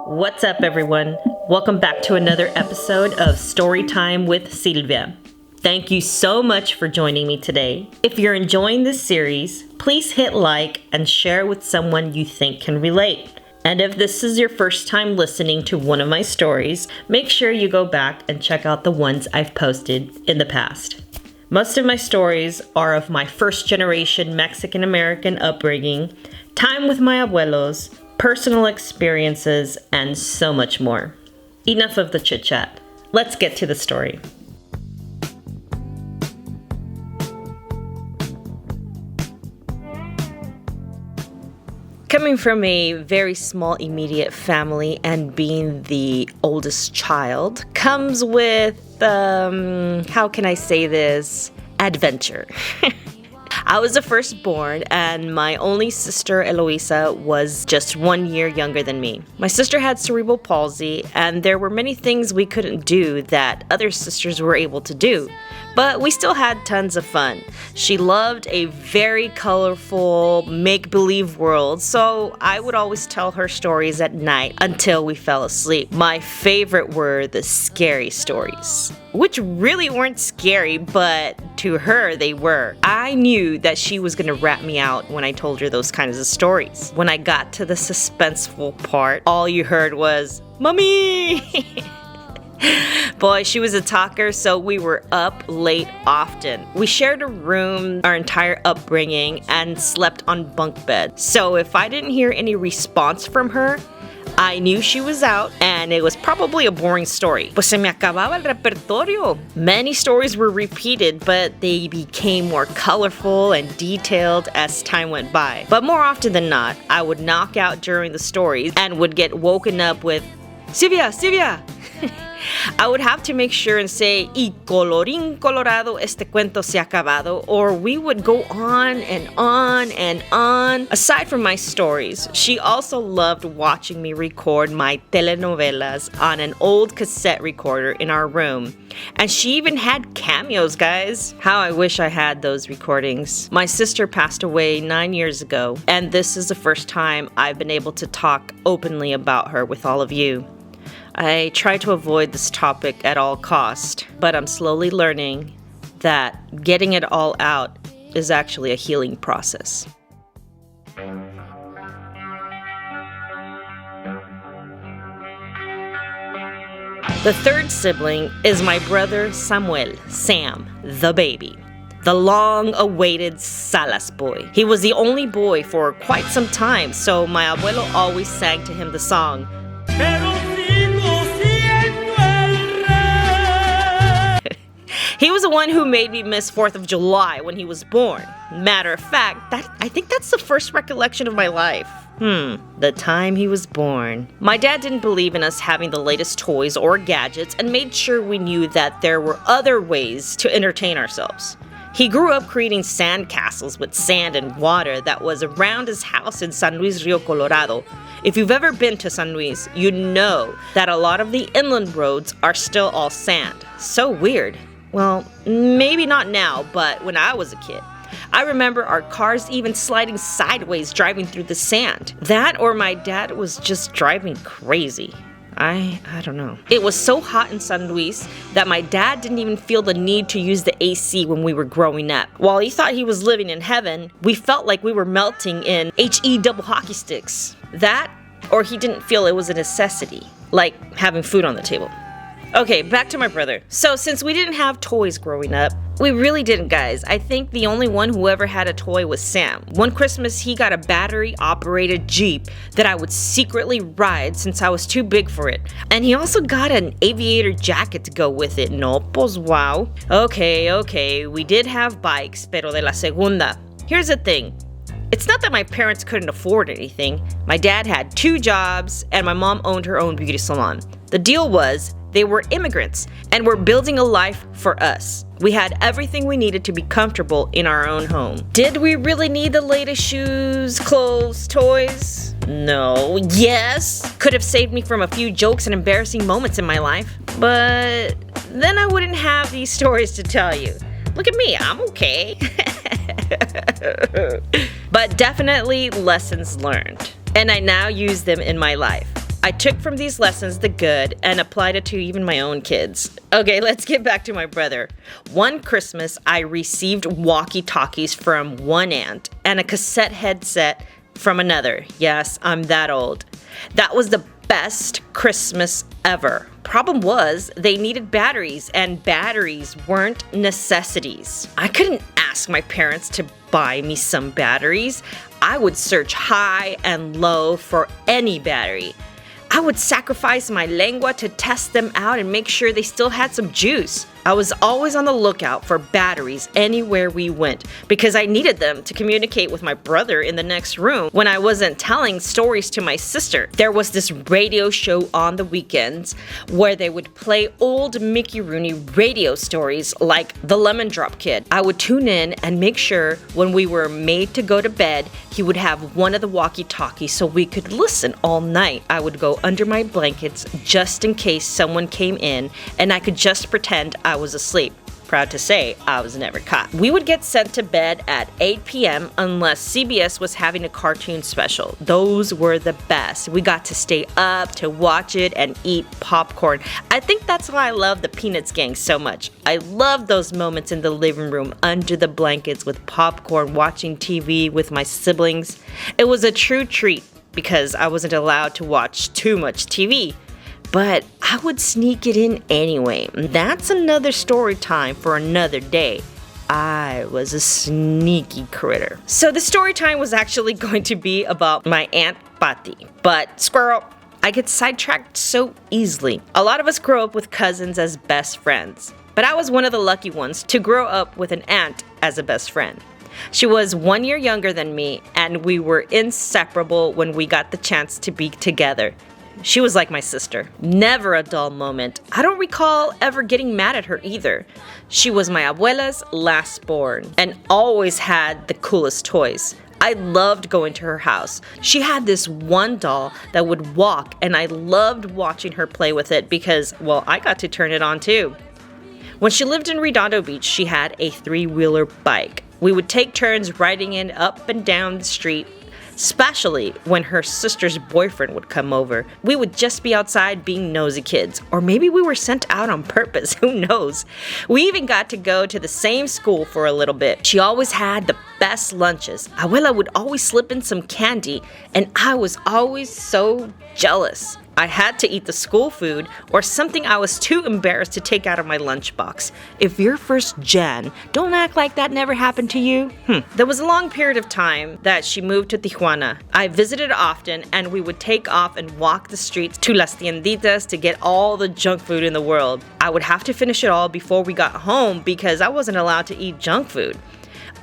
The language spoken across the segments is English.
What's up, everyone? Welcome back to another episode of Storytime with Silvia. Thank you so much for joining me today. If you're enjoying this series, please hit like and share with someone you think can relate. And if this is your first time listening to one of my stories, make sure you go back and check out the ones I've posted in the past. Most of my stories are of my first generation Mexican American upbringing, time with my abuelos, personal experiences, and so much more. Enough of the chit chat. Let's get to the story. Coming from a very small immediate family and being the oldest child comes with, how can I say this, adventure. I was the firstborn, and my only sister, Eloisa, was just 1 year younger than me. My sister had cerebral palsy, and there were many things we couldn't do that other sisters were able to do. But we still had tons of fun. She loved a very colorful, make-believe world, so I would always tell her stories at night until we fell asleep. My favorite were the scary stories, which really weren't scary, but to her they were. I knew that she was gonna rat me out when I told her those kinds of stories. When I got to the suspenseful part, all you heard was, "Mommy!" Boy, she was a talker, so we were up late often. We shared a room our entire upbringing and slept on bunk beds. So if I didn't hear any response from her, I knew she was out, and it was probably a boring story. Pues se me acababa el repertorio. Many stories were repeated, but they became more colorful and detailed as time went by. But more often than not, I would knock out during the stories and would get woken up with, "Silvia, Silvia!" I would have to make sure and say, "Y colorín colorado, este cuento se ha acabado," or we would go on and on and on. Aside from my stories, she also loved watching me record my telenovelas on an old cassette recorder in our room. And she even had cameos, guys. How I wish I had those recordings. My sister passed away 9 years ago, and this is the first time I've been able to talk openly about her with all of you. I try to avoid this topic at all cost, but I'm slowly learning that getting it all out is actually a healing process. The third sibling is my brother Samuel, Sam, the baby. The long-awaited Salas boy. He was the only boy for quite some time, so my abuelo always sang to him the song, He was the one who made me miss 4th of July when he was born. Matter of fact, I think that's the first recollection of my life. The time he was born. My dad didn't believe in us having the latest toys or gadgets and made sure we knew that there were other ways to entertain ourselves. He grew up creating sand castles with sand and water that was around his house in San Luis Rio Colorado. If you've ever been to San Luis, you know that a lot of the inland roads are still all sand. So weird. Well, maybe not now, but when I was a kid, I remember our cars even sliding sideways driving through the sand. That or my dad was just driving crazy. I don't know. It was so hot in San Luis that my dad didn't even feel the need to use the AC when we were growing up. While he thought he was living in heaven, we felt like we were melting in HE double hockey sticks. That, or he didn't feel it was a necessity, like having food on the table. Okay, back to my brother. So since we didn't have toys growing up, we really didn't, guys. I think the only one who ever had a toy was Sam. One Christmas, he got a battery-operated Jeep that I would secretly ride since I was too big for it. And he also got an aviator jacket to go with it. No, pues wow. Okay, we did have bikes, pero de la segunda. Here's the thing. It's not that my parents couldn't afford anything. My dad had 2 jobs, and my mom owned her own beauty salon. The deal was, they were immigrants and were building a life for us. We had everything we needed to be comfortable in our own home. Did we really need the latest shoes, clothes, toys? No. Yes. Could have saved me from a few jokes and embarrassing moments in my life. But then I wouldn't have these stories to tell you. Look at me, I'm okay. But definitely lessons learned. And I now use them in my life. I took from these lessons the good and applied it to even my own kids. Okay, let's get back to my brother. One Christmas, I received walkie-talkies from one aunt and a cassette headset from another. Yes, I'm that old. That was the best Christmas ever. Problem was, they needed batteries, and batteries weren't necessities. I couldn't ask my parents to buy me some batteries. I would search high and low for any battery. I would sacrifice my lengua to test them out and make sure they still had some juice. I was always on the lookout for batteries anywhere we went because I needed them to communicate with my brother in the next room when I wasn't telling stories to my sister. There was this radio show on the weekends where they would play old Mickey Rooney radio stories like The Lemon Drop Kid. I would tune in and make sure when we were made to go to bed, he would have one of the walkie-talkies so we could listen all night. I would go under my blankets just in case someone came in and I could just pretend I was asleep. Proud to say, I was never caught. We would get sent to bed at 8 p.m. unless CBS was having a cartoon special. Those were the best. We got to stay up to watch it and eat popcorn. I think that's why I love the Peanuts gang so much. I love those moments in the living room under the blankets with popcorn, watching TV with my siblings. It was a true treat because I wasn't allowed to watch too much TV. But I would sneak it in anyway. That's another story time for another day. I was a sneaky critter. So the story time was actually going to be about my Aunt Patty. But squirrel, I get sidetracked so easily. A lot of us grow up with cousins as best friends. But I was one of the lucky ones to grow up with an aunt as a best friend. She was 1 year younger than me, and we were inseparable when we got the chance to be together. She was like my sister. Never a dull moment. I don't recall ever getting mad at her either. She was my abuela's last born and always had the coolest toys. I loved going to her house. She had this one doll that would walk, and I loved watching her play with it because, well, I got to turn it on too. When she lived in Redondo Beach, she had a 3-wheeler bike. We would take turns riding it up and down the street, especially when her sister's boyfriend would come over. We would just be outside being nosy kids, or maybe we were sent out on purpose, who knows. We even got to go to the same school for a little bit. She always had the best lunches. Abuela would always slip in some candy, and I was always so jealous. I had to eat the school food or something I was too embarrassed to take out of my lunchbox. If you're first gen, don't act like that never happened to you. There was a long period of time that she moved to Tijuana. I visited often, and we would take off and walk the streets to las tienditas to get all the junk food in the world. I would have to finish it all before we got home because I wasn't allowed to eat junk food.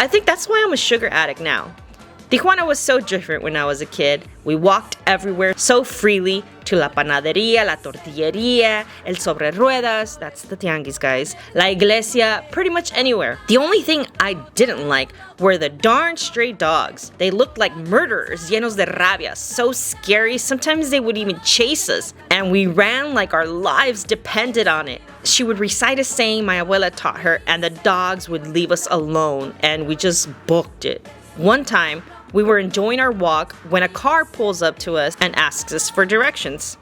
I think that's why I'm a sugar addict now. Tijuana was so different when I was a kid. We walked everywhere so freely, to la panaderia, la tortilleria, el sobre ruedas, that's the tianguis, guys, la iglesia, pretty much anywhere. The only thing I didn't like were the darn stray dogs. They looked like murderers, llenos de rabia, so scary. Sometimes they would even chase us, and we ran like our lives depended on it. She would recite a saying my abuela taught her, and the dogs would leave us alone, and we just booked it. One time, we were enjoying our walk when a car pulls up to us and asks us for directions.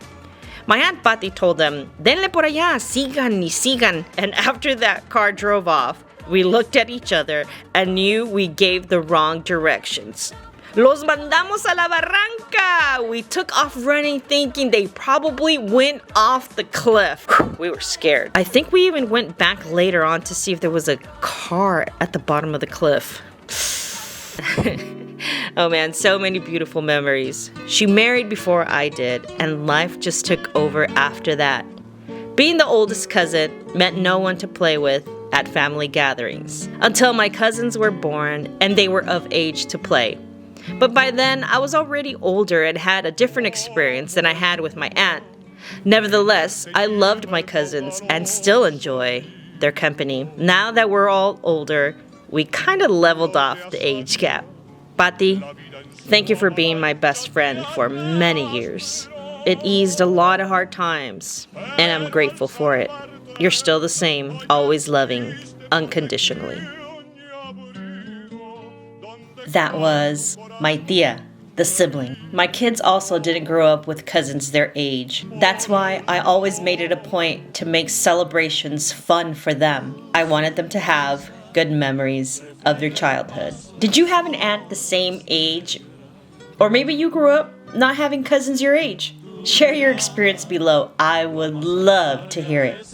My Aunt Patty told them, "Denle por allá, sigan y sigan." And after that car drove off, we looked at each other and knew we gave the wrong directions. Los mandamos a la barranca! We took off running thinking they probably went off the cliff. We were scared. I think we even went back later on to see if there was a car at the bottom of the cliff. Oh man, so many beautiful memories. She married before I did, and life just took over after that. Being the oldest cousin meant no one to play with at family gatherings until my cousins were born and they were of age to play. But by then, I was already older and had a different experience than I had with my aunt. Nevertheless, I loved my cousins and still enjoy their company. Now that we're all older, we kind of leveled off the age gap. Patty, thank you for being my best friend for many years. It eased a lot of hard times, and I'm grateful for it. You're still the same, always loving, unconditionally. That was my tia, the sibling. My kids also didn't grow up with cousins their age. That's why I always made it a point to make celebrations fun for them. I wanted them to have good memories of their childhood. Did you have an aunt the same age? Or maybe you grew up not having cousins your age? Share your experience below. I would love to hear it.